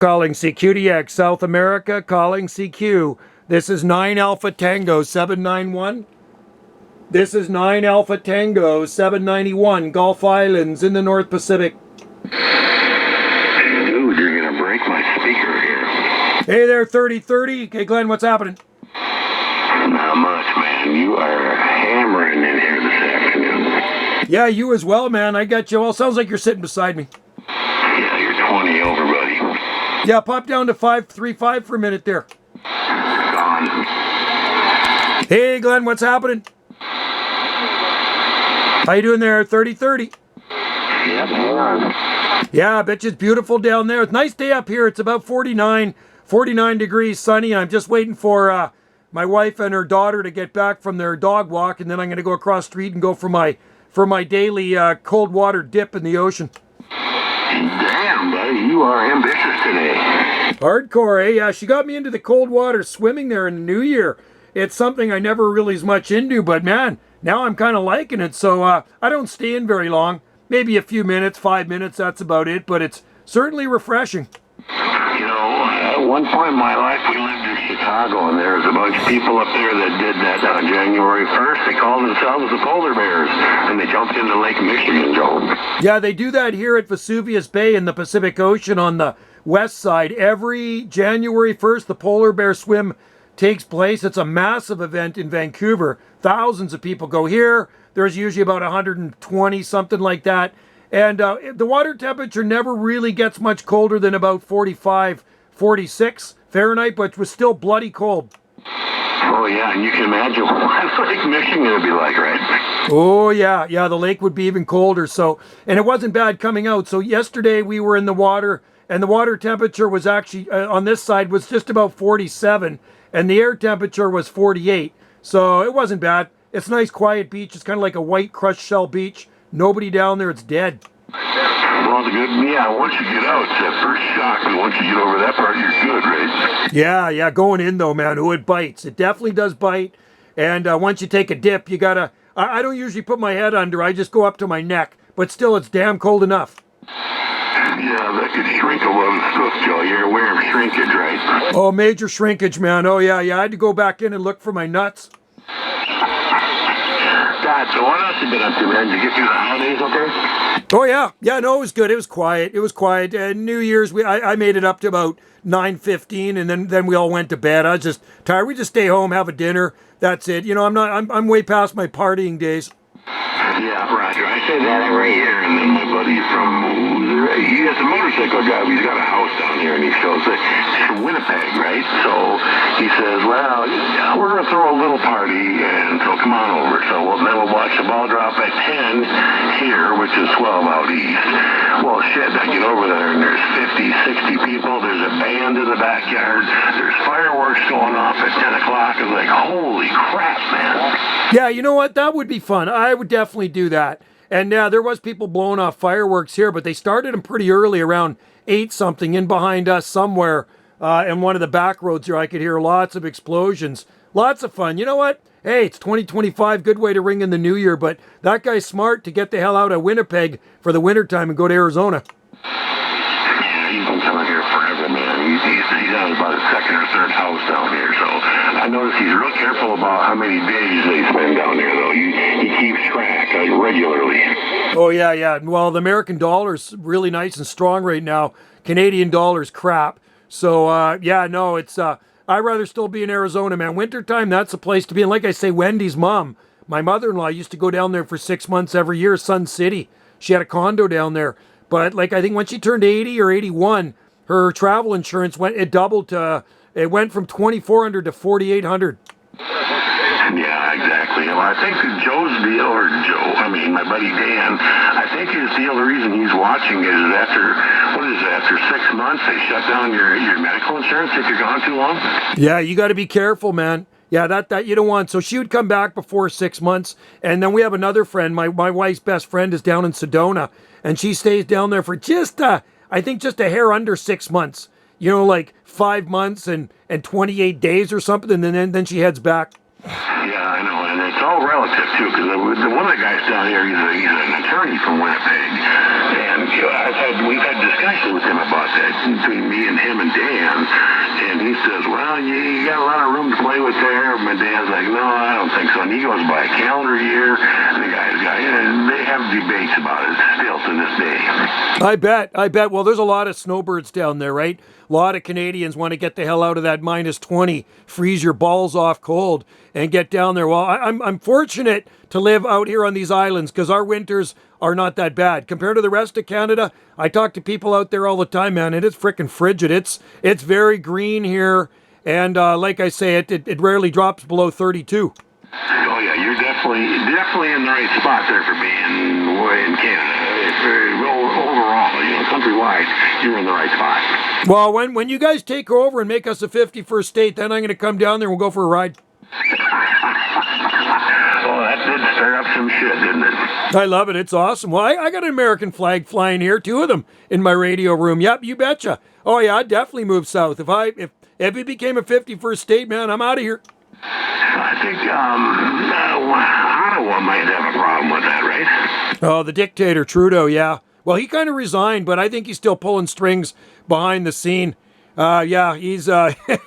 Calling CQDX South America, calling CQ. This is 9 Alpha Tango 791. This is 9 Alpha Tango 791, Gulf Islands in the North Pacific. Dude, you're gonna break my speaker here. Hey there, 3030. Okay, Glen, what's happening? Not much, man. You are hammering in here this afternoon. Yeah, you as well, man. I got you. Well, sounds like you're sitting beside me. Yeah, you're 20 over, buddy. Yeah, pop down to 535 for a minute there. Gone. Hey, Glen, what's happening? How you doing there, 3030? Yep, hang on. Yeah, I bet you it's beautiful down there. It's a nice day up here. It's about 49 degrees, sunny. I'm just waiting for my wife and her daughter to get back from their dog walk, and then I'm going to go across the street and go for my daily cold water dip in the ocean. Damn, buddy, you are ambitious today. Hardcore, eh? Yeah, she got me into the cold water swimming there in the new year. It's something I never really was much into, but man, now I'm kind of liking it. So I don't stay in very long. Maybe a few minutes, 5 minutes, that's about it. But it's certainly refreshing. You know, at one point in my life, we lived in Chicago, and there was a bunch of people up there that did that on January 1st. They called themselves the Polar Bears, and they jumped into Lake Michigan, Joe. Yeah, they do that here at Vesuvius Bay in the Pacific Ocean on the west side. Every January 1st, the Polar Bear Swim takes place. It's a massive event in Vancouver. Thousands of people go here. There's usually about 120, something like that. And the water temperature never really gets much colder than about 45, 46 Fahrenheit, but it was still bloody cold. Oh, yeah, and you can imagine what Lake Michigan would be like, right? Oh, yeah. Yeah, the lake would be even colder. So, and it wasn't bad coming out. So yesterday we were in the water, and the water temperature was actually, on this side, was just about 47, and the air temperature was 48. So it wasn't bad. It's a nice, quiet beach. It's kind of like a white crushed shell beach. Nobody down there. It's dead. Well, once you get out, it's that first shock, and once you get over that part, you're good, right? Yeah, going in though, man. Oh, it bites. It definitely does bite. And once you take a dip, you gotta, I don't usually put my head under. I just go up to my neck. But still, it's damn cold enough. Yeah, that could shrink a lot of stuff, Joe. You're aware of shrinkage, right? Oh, major shrinkage, man. Oh, yeah. I had to go back in and look for my nuts. God, so what else you been up to, man? Did you get through the holidays okay? Oh, yeah. Yeah, no, it was good. It was quiet. New Year's, I made it up to about 9:15, and then we all went to bed. I was just tired. We just stay home, have a dinner. That's it. You know, I'm way past my partying days. Yeah, Roger. I say that every year, and then my buddy he has a motorcycle guy, but he's got a house down here, and he shows it. It's Winnipeg, right? So he says, well, yeah, we're going to throw a little party, and so come on over. So then we'll watch the ball drop at 10 here, which is 12 out east. Well, shit, I get over there, and there's 50, 60 people. There's a band in the backyard. There's fireworks going off at 10 o'clock. I'm like, holy crap, man. Yeah, you know what? That would be fun. I would definitely do that. And there was people blowing off fireworks here, but they started them pretty early, around 8-something, in behind us somewhere in one of the back roads here. I could hear lots of explosions. Lots of fun. You know what? Hey, it's 2025. Good way to ring in the new year, but that guy's smart to get the hell out of Winnipeg for the wintertime and go to Arizona. Yeah, he's been coming here forever, man. He's on about his second or third house down here, so I notice he's real careful about how many days they spend down there, though. He keeps track regularly. Oh, yeah. Well, the American dollar's really nice and strong right now. Canadian dollar's crap. So, it's, I'd rather still be in Arizona, man. Wintertime, that's the place to be. And like I say, Wendy's mom, my mother-in-law, used to go down there for 6 months every year, Sun City. She had a condo down there. But, I think when she turned 80 or 81, her travel insurance doubled to, it went from $2,400 to $4,800. Yeah, exactly. Well, I think Joe's deal, my buddy Dan, I think his deal, the reason he's watching is after 6 months, they shut down your medical insurance if you're gone too long? Yeah, you got to be careful, man. Yeah, that you don't want. So she would come back before 6 months. And then we have another friend, my wife's best friend is down in Sedona, and she stays down there for just a hair under 6 months. You know, like 5 months and 28 days or something, and then she heads back. Yeah, I know, and it's all relative, too, because one of the guys down here, he's an attorney from Winnipeg, and we've had discussions with him about that between me and him and Dan, and he says, well, you got a lot of room to play with there. My Dan's like, no, I don't think so. And he goes by a calendar year. The guys got, and they have debates about it still to this day. I bet. Well, there's a lot of snowbirds down there, right? A lot of Canadians want to get the hell out of that minus 20, freeze your balls off cold, and get down there. Well, I'm fortunate to live out here on these islands because our winters are not that bad compared to the rest of Canada. I talk to people out there all the time, man. It is freaking frigid. It's very green here, and like I say, it rarely drops below 32. Oh yeah, you're definitely in the right spot there for being way in Canada. Overall, countrywide, you're in the right spot. Well, when you guys take over and make us a 51st state, then I'm going to come down there and we'll go for a ride. Oh, that did stir up some shit, didn't it? I love it. It's awesome. Well, I got an American flag flying here, 2 of them in my radio room. Yep, you betcha. Oh yeah, I'd definitely move south. If it became a 51st state, man, I'm out of here. I think Ottawa might have a problem with that, right? Oh, the dictator, Trudeau, yeah. Well, he kind of resigned, but I think he's still pulling strings behind the scene. Yeah, he's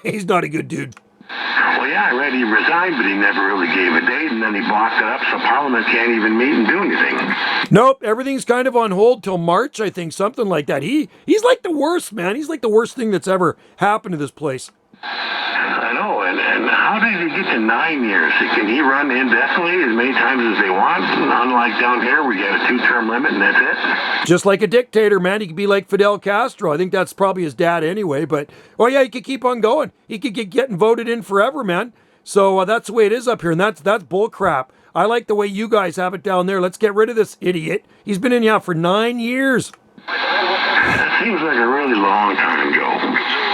he's not a good dude. Well, yeah, I read he resigned, but he never really gave a date, and then he blocked it up, so Parliament can't even meet and do anything. Nope, everything's kind of on hold till March, I think, something like that. He's like the worst, man. He's like the worst thing that's ever happened to this place. I know, and how did he get to 9 years? Can he run indefinitely as many times as they want? Unlike down here, we got a 2-term limit and that's it? Just like a dictator, man. He could be like Fidel Castro. I think that's probably his dad anyway, but, oh yeah, he could keep on going. He could get getting voted in forever, man. So that's the way it is up here, and that's bull crap. I like the way you guys have it down there. Let's get rid of this idiot. He's been in for 9 years. That seems like a really long time, Joe.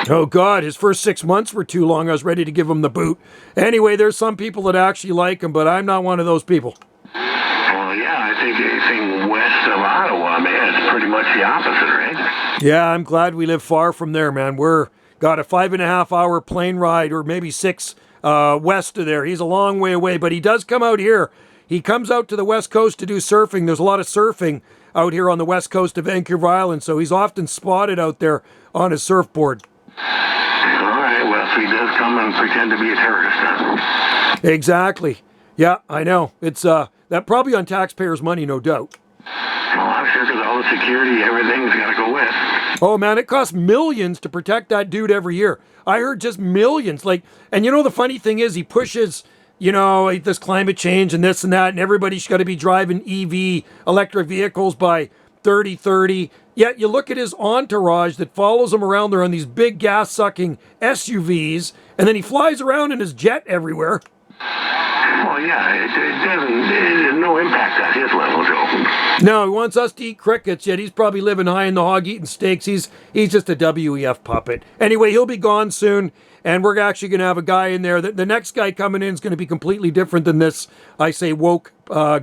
Oh, God, his first 6 months were too long. I was ready to give him the boot. Anyway, there's some people that actually like him, but I'm not one of those people. Well, yeah, I think anything west of Ottawa, man, it's pretty much the opposite, right? Yeah, I'm glad we live far from there, man. We're got a 5.5-hour plane ride, or maybe 6 west of there. He's a long way away, but he does come out here. He comes out to the west coast to do surfing. There's a lot of surfing out here on the west coast of Vancouver Island, so he's often spotted out there on his surfboard. All right, well, so he does come and pretend to be a terrorist, huh? Exactly. Yeah, I know. It's that probably on taxpayers' money, no doubt. Well, I'm sure because all the security, everything's got to go with. Oh, man, it costs millions to protect that dude every year. I heard just millions. And the funny thing is he pushes, this climate change and this and that, and everybody's got to be driving EV, electric vehicles by 3030. Yet you look at his entourage that follows him around there on these big gas-sucking SUVs, and then he flies around in his jet everywhere. Well, yeah, there's no impact on his level, Joe. No, he wants us to eat crickets, yet he's probably living high in the hog eating steaks. He's just a WEF puppet. Anyway, he'll be gone soon, and we're actually going to have a guy in there. The next guy coming in is going to be completely different than this, I say, woke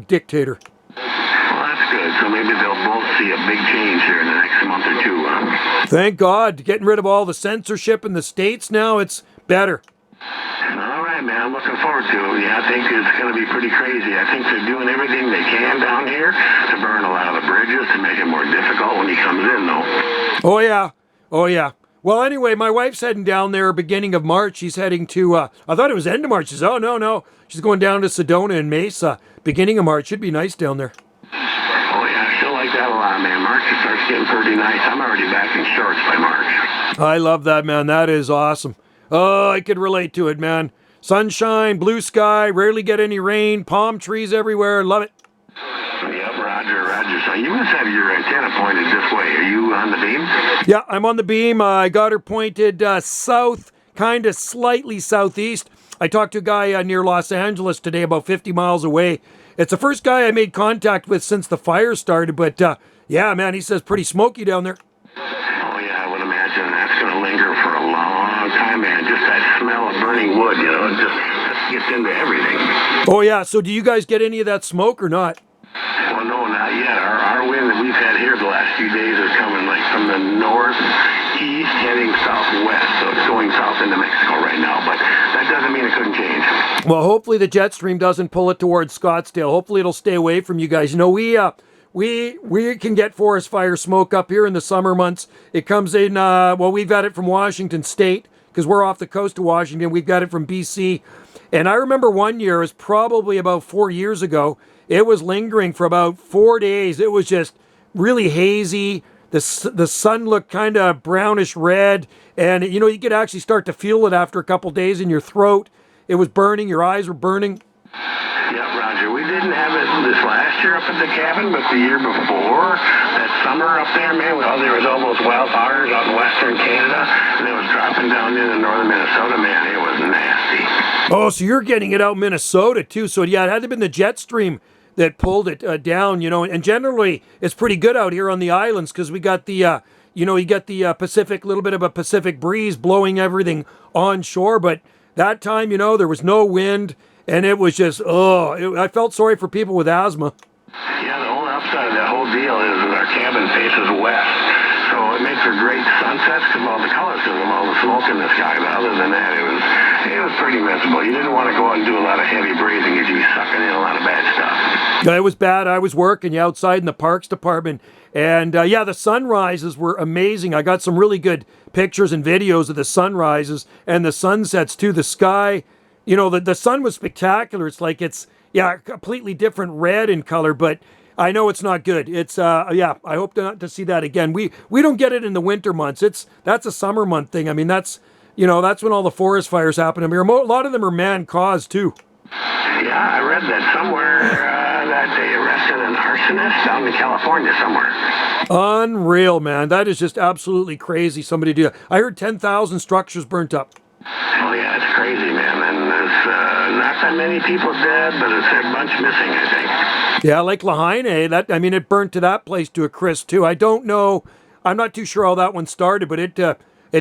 dictator. So maybe they'll both see a big change here in the next month or two. Thank God. Getting rid of all the censorship in the States now, it's better. All right, man. I'm looking forward to it. Yeah, I think it's going to be pretty crazy. I think they're doing everything they can down here to burn a lot of the bridges to make it more difficult when he comes in, though. Oh, yeah. Oh, yeah. Well, anyway, my wife's heading down there beginning of March. She's heading to, I thought it was end of March. She says, oh, no. She's going down to Sedona and Mesa. Beginning of March. Should be nice down there. That a lot, man. March starts getting pretty nice. I'm already back in shorts by March. I love that, man. That is awesome. Oh, I could relate to it, man. Sunshine, blue sky, rarely get any rain, palm trees everywhere. Love it. Yep, Roger. So you must have your antenna pointed this way. Are you on the beam? Yeah, I'm on the beam. I got her pointed south, kind of slightly southeast. I talked to a guy near Los Angeles today, about 50 miles away. It's the first guy I made contact with since the fire started, but yeah, man, he says pretty smoky down there. Oh, yeah, I would imagine that's going to linger for a long time, man. Just that smell of burning wood, it just gets into everything. Oh, yeah, so do you guys get any of that smoke or not? Well, no, not yet. Our wind that we've had here the last few days is coming from the northeast heading southwest, so it's going south into Mexico right now, but that doesn't mean it couldn't change. Well, hopefully the jet stream doesn't pull it towards Scottsdale. Hopefully it'll stay away from you guys. We we can get forest fire smoke up here in the summer months. It comes in, well, we've got it from Washington State because we're off the coast of Washington. We've got it from BC. And I remember one year, it was probably about 4 years ago, it was lingering for about 4 days. It was just really hazy. The sun looked kind of brownish red. And, you know, you could actually start to feel it after a couple days in your throat. It was burning. Your eyes were burning. Yeah, Roger. We didn't have it this last year up at the cabin, but the year before, that summer up there, man, there was all those wildfires out in western Canada, and it was dropping down into northern Minnesota, man. It was nasty. Oh, so you're getting it out in Minnesota, too. So, yeah, it had to have been the jet stream that pulled it down, you know. And generally, it's pretty good out here on the islands because we got the, you know, you got the Pacific, little bit of a Pacific breeze blowing everything onshore. But that time, you know, there was no wind. And it was just, I felt sorry for people with asthma. Yeah, the only upside of that whole deal is that our cabin faces west. So it makes for great sunsets because all the colors of them, all the smoke in the sky. But other than that, it was pretty miserable. You didn't want to go out and do a lot of heavy breathing because you'd be sucking in a lot of bad stuff. Yeah, it was bad. I was working outside in the parks department. And yeah, the sunrises were amazing. I got some really good pictures and videos of the sunrises and the sunsets too. The sky, you know, the sun was spectacular. It's like yeah, completely different red in color, but I know it's not good. It's yeah, I hope not to see that again. We don't get it in the winter months. That's a summer month thing. I mean, that's when all the forest fires happen. I mean, a lot of them are man-caused too. Yeah, I read that somewhere that they arrested an arsonist down in California somewhere. Unreal, man. That is just absolutely crazy. Somebody do that. I heard 10,000 structures burnt up. Oh yeah, it's crazy, man. And there's not that many people dead, but it's a bunch missing, I think. Yeah, like Lahaine, it burnt to that place to a crisp too. I don't know. I'm not too sure how that one started, but it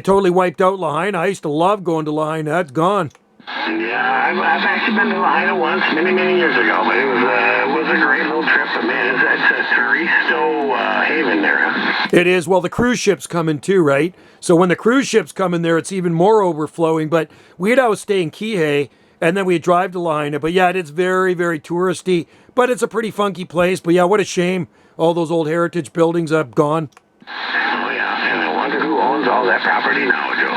totally wiped out Lahaine. I used to love going to Lahaine. That's gone. Yeah, I've actually been to Lahaina once, many, many years ago, but it was a great little trip. But man, it's a touristo haven there. Huh? It is. Well, the cruise ships come in too, right? So when the cruise ships come in there, it's even more overflowing. But we'd always stay in Kihei, and then we'd drive to Lahaina. But yeah, it's very, very touristy, but it's a pretty funky place. But yeah, what a shame. All those old heritage buildings have gone. Oh yeah, and I wonder who owns all that property now, Joe.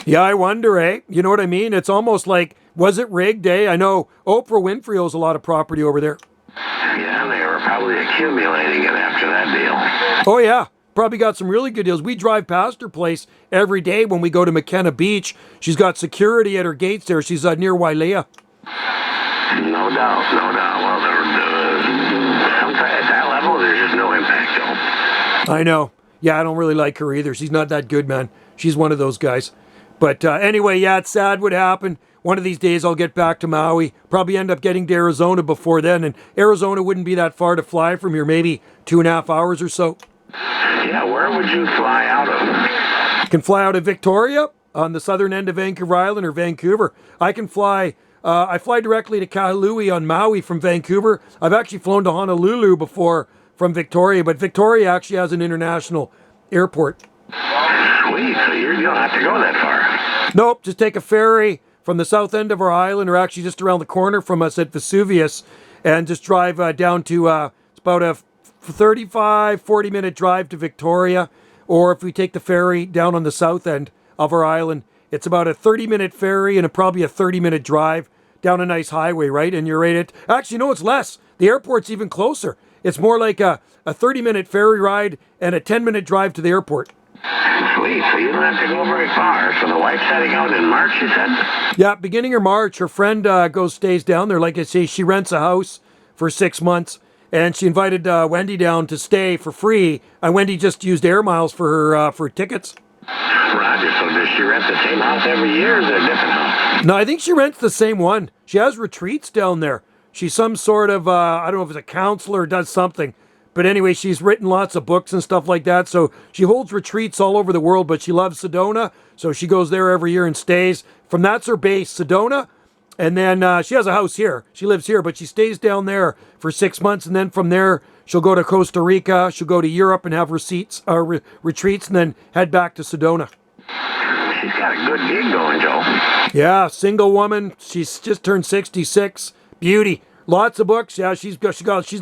Yeah, I wonder, eh? You know what I mean? It's almost like, was it rigged, eh? I know Oprah Winfrey owns a lot of property over there. Yeah, they were probably accumulating it after that deal. Oh, yeah. Probably got some really good deals. We drive past her place every day when we go to McKenna Beach. She's got security at her gates there. She's near Wailea. No doubt, no doubt. Well, sometimes at that level, there's just no impact, Joe. I know. Yeah, I don't really like her either. She's not that good, man. She's one of those guys. But anyway, yeah, it's sad what happened. One of these days I'll get back to Maui. Probably end up getting to Arizona before then. And Arizona wouldn't be that far to fly from here, maybe 2.5 hours or so. Yeah, where would you fly out of? You can fly out of Victoria on the southern end of Vancouver Island or Vancouver. I can fly, I fly directly to Kahului on Maui from Vancouver. I've actually flown to Honolulu before from Victoria, but Victoria actually has an international airport. Sweet, so you don't have to go that far. Nope, just take a ferry from the south end of our island, or actually just around the corner from us at Vesuvius, and just drive down to, it's about a 40-minute drive to Victoria. Or if we take the ferry down on the south end of our island, it's about a 30-minute ferry and probably a 30-minute drive down a nice highway, right? And you're right at, actually, no, it's less. The airport's even closer. It's more like a 30-minute ferry ride and a 10-minute drive to the airport. Sweet, so you don't have to go very far. So the wife's heading out in March, you said? Yeah, beginning of March. Her friend stays down there. Like I say, she rents a house for 6 months, and she invited Wendy down to stay for free. And Wendy just used air miles for her tickets. Roger, so does she rent the same house every year, or is it a different house? No, I think she rents the same one. She has retreats down there. She's some sort of, I don't know if it's a counselor or does something. But anyway, she's written lots of books and stuff like that. So she holds retreats all over the world, but she loves Sedona. So she goes there every year and stays. That's her base, Sedona. And then she has a house here. She lives here, but she stays down there for 6 months. And then from there, she'll go to Costa Rica. She'll go to Europe and have retreats and then head back to Sedona. She's got a good gig going, Joe. Yeah, single woman. She's just turned 66. Beauty. Lots of books. Yeah, she's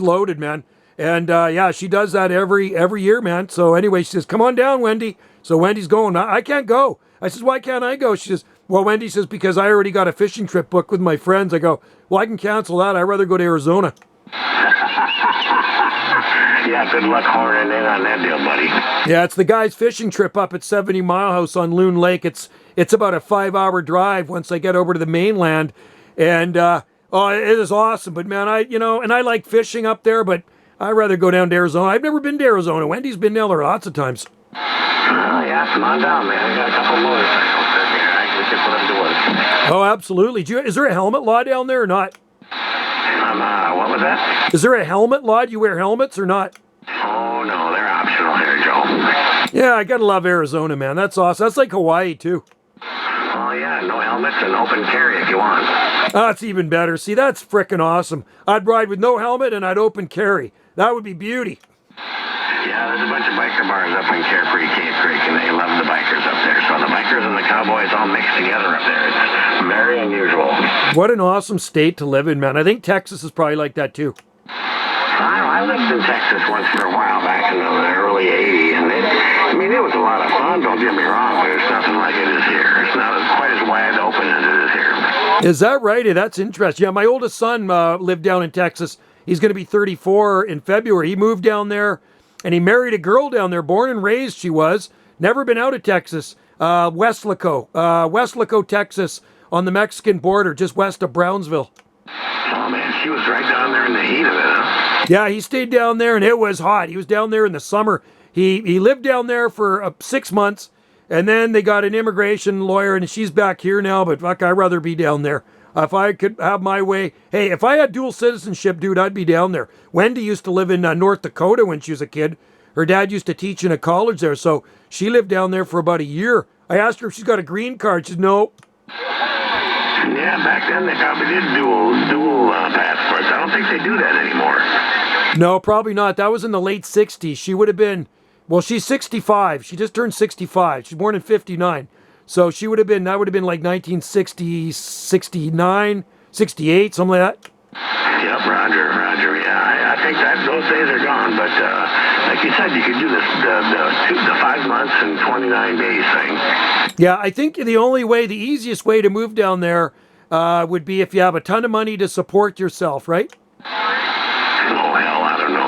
loaded, man. And yeah, she does that every year, man. So anyway, she says, "Come on down, Wendy." So Wendy's going. I can't go. I says, "Why can't I go?" She says, "Well, Wendy says, because I already got a fishing trip booked with my friends." I go, "Well, I can cancel that. I'd rather go to Arizona." Yeah, good luck horning in on that deal, buddy. Yeah, it's the guy's fishing trip up at 70 Mile House on Loon Lake. It's about a 5-hour drive once I get over to the mainland. And oh, it is awesome. But man, and I like fishing up there, but I'd rather go down to Arizona. I've never been to Arizona. Wendy's been down there lots of times. Oh, yeah, come on down, man. We got a couple motorcycles sitting here. We can put them to work. Oh, absolutely. Is there a helmet law down there or not? What was that? Is there a helmet law? Do you wear helmets or not? Oh, no, they're optional here, Joe. Yeah, I gotta love Arizona, man. That's awesome. That's like Hawaii, too. Oh, yeah, no helmets and open carry if you want. That's even better. See, that's frickin' awesome. I'd ride with no helmet and I'd open carry. That would be beauty. Yeah, there's a bunch of biker bars up in Carefree Cave Creek, and they love the bikers up there. So the bikers and the cowboys all mixed together up there. It's very unusual. What an awesome state to live in, man. I think Texas is probably like that, too. I lived in Texas once for a while back in the early 80s, and it was a lot of fun, don't get me wrong, but it's nothing like it is here. It's not quite as wide open as it is here. Is that right? That's interesting. Yeah, my oldest son lived down in Texas. He's going to be 34 in February. He moved down there, and he married a girl down there, born and raised she was. Never been out of Texas. Westlaco, Texas, on the Mexican border, just west of Brownsville. Oh, man, she was right down there in the heat of it, huh? Yeah, he stayed down there, and it was hot. He was down there in the summer. He lived down there for 6 months, and then they got an immigration lawyer, and she's back here now, but fuck, I'd rather be down there. If I could have my way. Hey, if I had dual citizenship, dude, I'd be down there. Wendy used to live in North Dakota when she was a kid. Her dad used to teach in a college there, so she lived down there for about a year. I asked her if she's got a green card. She said, no. Yeah, back then they probably did dual passports. I don't think they do that anymore. No, probably not. That was in the late 60s. She would have been, well, she's 65. She just turned 65. She's born in 59. So that would have been like 1960, 69, 68, something like that. Yep, Roger, yeah. I think that those days are gone, but like you said, you could do the 5 months and 29 days thing. Yeah, I think the easiest way to move down there would be if you have a ton of money to support yourself, right? Oh, hell, I don't know. I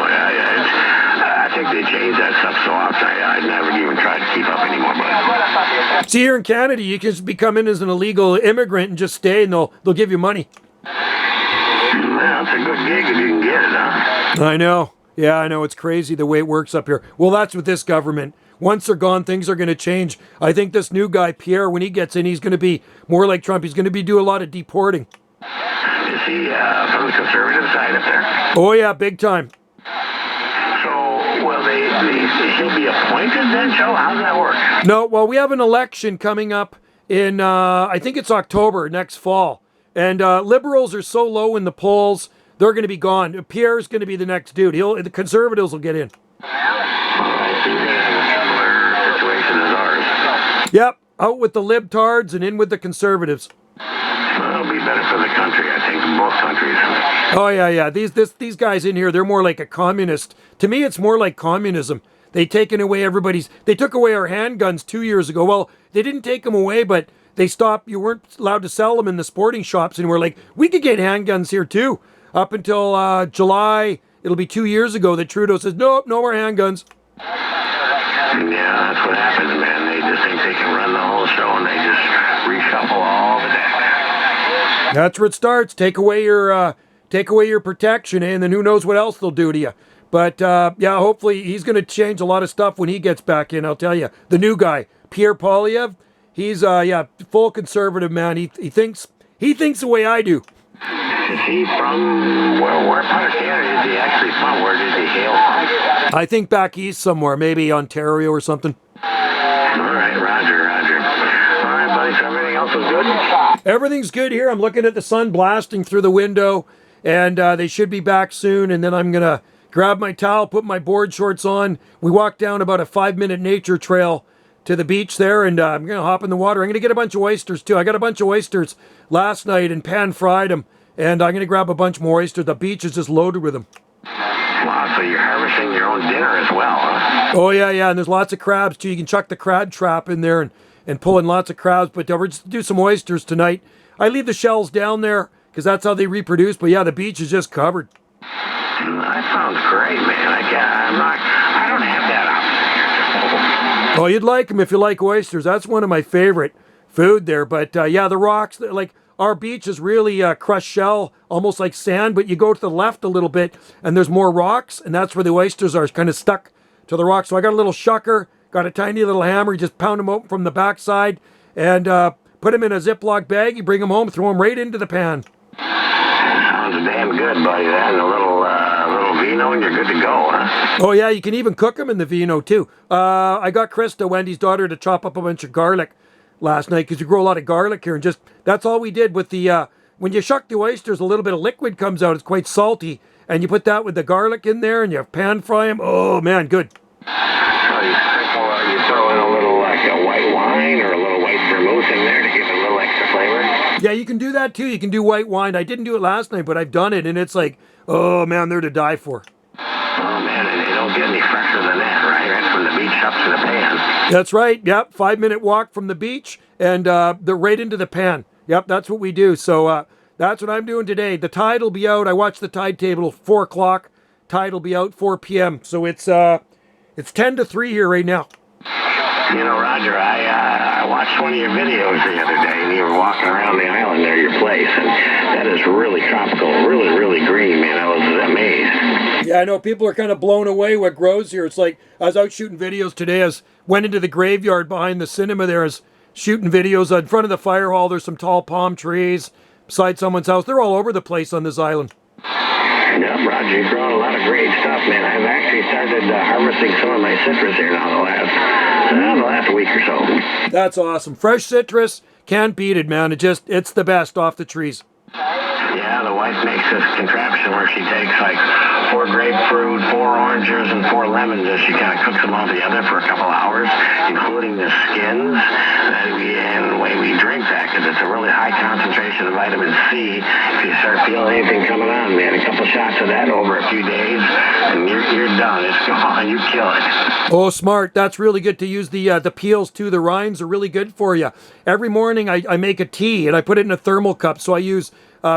think they changed that stuff so often, I'd never even try to keep up anymore. But see, here in Canada, you can just come in as an illegal immigrant and just stay, and they'll give you money. Well, it's a good gig if you can get it, huh? I know. Yeah, I know. It's crazy the way it works up here. Well, that's with this government. Once they're gone, things are going to change. I think this new guy, Pierre, when he gets in, he's going to be more like Trump. He's going to be doing a lot of deporting. Is he from the conservative side up there? Oh, yeah, big time. So, will he'll be appointed then, Joe? How does that work? No, well, we have an election coming up in, I think it's October, next fall. And liberals are so low in the polls, they're going to be gone. Pierre's going to be the next dude. The conservatives will get in. Yep, out with the libtards and in with the conservatives. It'll be better for the country, I think, in both countries. Oh, yeah. These guys in here, they're more like a communist. To me, it's more like communism. They took away our handguns 2 years ago. Well, they didn't take them away, but they stopped. You weren't allowed to sell them in the sporting shops. And we're like, we could get handguns here too. Up until July, it'll be 2 years ago that Trudeau says, nope, no more handguns. Yeah, that's what happens, man. They just think they can run the whole show, and they just reshuffle all the deck. That's where it starts. Take away your protection, and then who knows what else they'll do to you. But yeah, hopefully he's going to change a lot of stuff when he gets back in. I'll tell you, the new guy, Pierre Poilievre, he's full conservative, man. He thinks the way I do. Is he from where part of Canada is he actually from? Where did he hail from? I think back east somewhere, maybe Ontario or something. All right, Roger. All right, buddy, so everything else is good? Everything's good here. I'm looking at the sun blasting through the window, and they should be back soon, and then I'm going to grab my towel, put my board shorts on. We walk down about a 5-minute nature trail to the beach there, and I'm going to hop in the water. I'm going to get a bunch of oysters, too. I got a bunch of oysters last night and pan-fried them, and I'm going to grab a bunch more oysters. The beach is just loaded with them. Wow, so you're harvesting your own dinner as well, huh? Oh yeah, yeah, and there's lots of crabs too. You can chuck the crab trap in there and pull in lots of crabs. But we're just do some oysters tonight. I leave the shells down there because that's how they reproduce. But yeah, the beach is just covered. That sounds great, man. I don't have that option here. Oh, you'd like them if you like oysters. That's one of my favorite food there. But yeah, the rocks, like our beach is really crushed shell, almost like sand. But you go to the left a little bit, and there's more rocks, and that's where the oysters are, kind of stuck to the rocks. So I got a little shucker, got a tiny little hammer. You just pound them open from the backside, and put them in a Ziploc bag. You bring them home, throw them right into the pan. Sounds damn good, buddy. That and a little vino, and you're good to go, huh? Oh yeah, you can even cook them in the vino too. I got Krista, Wendy's daughter, to chop up a bunch of garlic last night because we grow a lot of garlic here, and just that's all we did with the. When you shuck the oysters, a little bit of liquid comes out. It's quite salty, and you put that with the garlic in there, and you pan fry them. Oh man, good. So you throw in a little like a white wine or a little white vermouth in there to give it a little extra flavor. Yeah, you can do that too. You can do white wine. I didn't do it last night, but I've done it, and it's like, oh man, they're to die for. Oh man, and they don't get any fresher than that, right? That's from the beach up to the pan. That's right. Yep, 5-minute walk from the beach, and they're right into the pan. Yep, that's what we do. So that's what I'm doing today. The tide will be out. I watched the tide table, 4 o'clock. Tide will be out 4 p.m. So it's 10 to 3 here right now. You know, Roger, I watched one of your videos the other day, and you were walking around the island near your place, and that is really tropical, really, really green, man. I was amazed. Yeah, I know. People are kind of blown away what grows here. It's like, I was out shooting videos today. Went into the graveyard behind the cinema there. I was shooting videos. In front of the fire hall, there's some tall palm trees beside someone's house. They're all over the place on this island. Yeah, Roger, you're growing a lot of great stuff, man. I've actually started harvesting some of my citrus here now the last week or so. That's awesome. Fresh citrus, can't beat it, man. It's the best off the trees. Yeah, the wife makes this contraption where she takes like 4 grapefruit, 4 oranges, and 4 lemons, and she kind of cooks them all together for a couple hours, including the skins. And the way we drink that, because it's a really high concentration of vitamin C. If you start feeling anything coming on, man, a couple shots of that over a few days, and you're done. It's gone. You kill it. Oh, smart. That's really good to use the peels too. The rinds are really good for you. Every morning I make a tea, and I put it in a thermal cup. So I use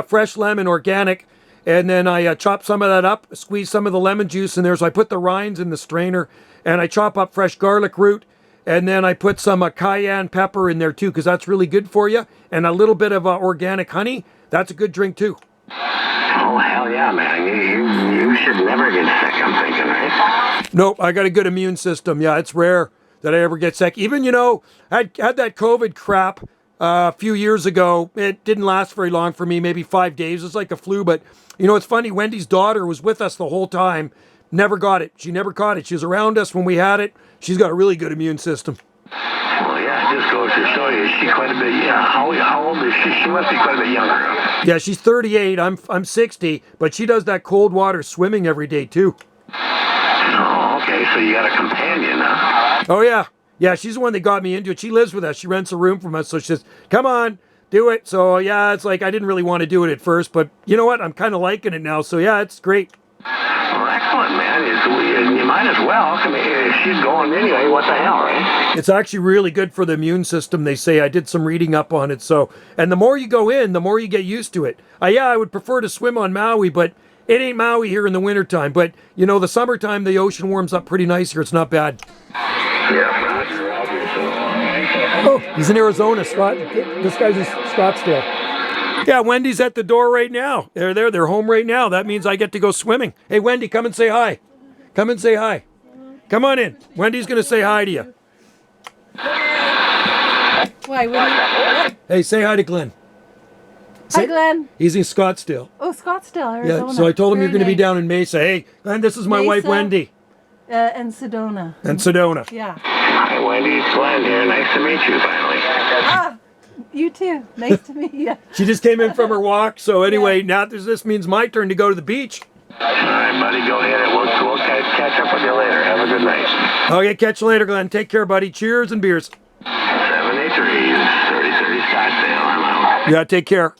fresh lemon, organic, and then I chop some of that up, squeeze some of the lemon juice in there. So I put the rinds in the strainer, and I chop up fresh garlic root, and then I put some cayenne pepper in there too, because that's really good for you, and a little bit of organic honey. That's a good drink too. Oh, hell yeah, man. You should never get sick, I'm thinking, right? Nope, I got a good immune system. Yeah, it's rare that I ever get sick. Even, I had that COVID crap a few years ago. It didn't last very long for me, maybe 5 days. It's like a flu, but it's funny. Wendy's daughter was with us the whole time. Never got it. She never caught it. She was around us when we had it. She's got a really good immune system. Well, yeah, it just goes to show you, she's quite a bit, how old is she? She must be quite a bit younger. Yeah, she's 38. I'm 60, but she does that cold water swimming every day too. Oh, okay, so you got a companion, huh? Oh, yeah. Yeah, she's the one that got me into it. She lives with us. She rents a room from us, so she says, come on, do it. So, yeah, it's like I didn't really want to do it at first, but you know what? I'm kind of liking it now, so yeah, it's great. Well, excellent, man. You might as well. I mean, if she's going anyway, what the hell, right? It's actually really good for the immune system, they say. I did some reading up on it. So, and the more you go in, the more you get used to it. Yeah, I would prefer to swim on Maui, but it ain't Maui here in the wintertime. But, the summertime, the ocean warms up pretty nice here. It's not bad. Yeah, Roger. Oh, he's in Arizona, Scott. This guy's in Scottsdale. Yeah, Wendy's at the door right now. They're there. They're home right now. That means I get to go swimming. Hey, Wendy, come and say hi. Come and say hi. Come on in. Wendy's going to say hi to you. Why? What? Hey, say hi to Glen. Hi, Glen. He's in Scottsdale. Oh, Scottsdale, Arizona. Yeah, so I told him Very you're going to be nice. down in Mesa. Hey, Glen, this is my wife, Mesa. Wendy. And Sedona. And Sedona. Yeah. Hi, Wendy. It's Glen here. Nice to meet you, finally. Ah, you too. Nice to meet you. She just came in from her walk. So anyway, now this means my turn to go to the beach. All right, buddy. Go ahead. We'll catch up with you later. Have a good night. Okay, catch you later, Glen. Take care, buddy. Cheers and beers. 783 3030 Scottsdale. I'm out. Yeah, take care.